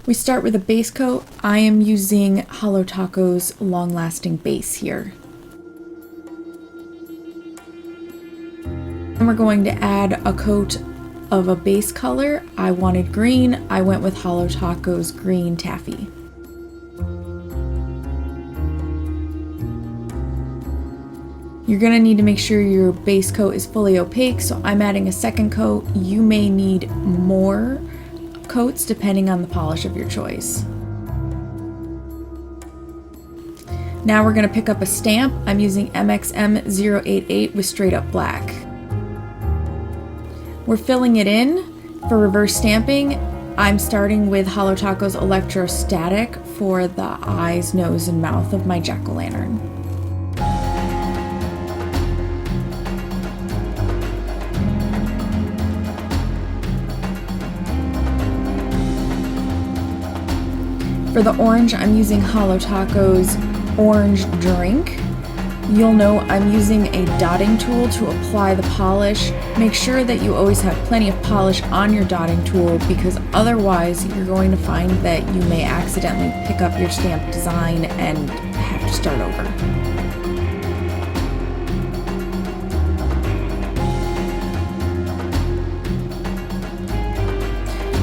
We start with a base coat. I am using Holo Taco's Long Lasting Base here. And we're going to add a coat of a base color. I wanted green. I went with Holo Taco's Green Taffy. You're going to need to make sure your base coat is fully opaque, so I'm adding a second coat. You may need more coats depending on the polish of your choice. Now we're going to pick up a stamp. I'm using MXM088 with straight up black. We're filling it in. For reverse stamping, I'm starting with Holo Taco's Electrostatic for the eyes, nose, and mouth of my jack-o'-lantern. For the orange, I'm using Holo Taco's Orange Drink. You'll know I'm using a dotting tool to apply the polish. Make sure that you always have plenty of polish on your dotting tool, because otherwise you're going to find that you may accidentally pick up your stamp design and have to start over.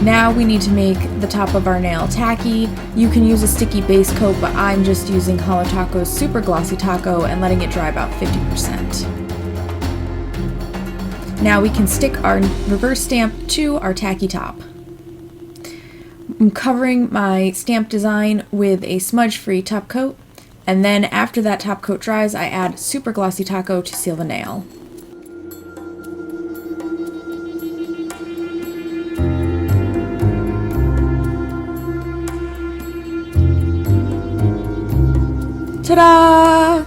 Now we need to make the top of our nail tacky. You can use a sticky base coat, but I'm just using Holo Taco's Super Glossy Taco and letting it dry about 50%. Now we can stick our reverse stamp to our tacky top. I'm covering my stamp design with a smudge-free top coat, and then after that top coat dries, I add Super Glossy Taco to seal the nail. Ta-da!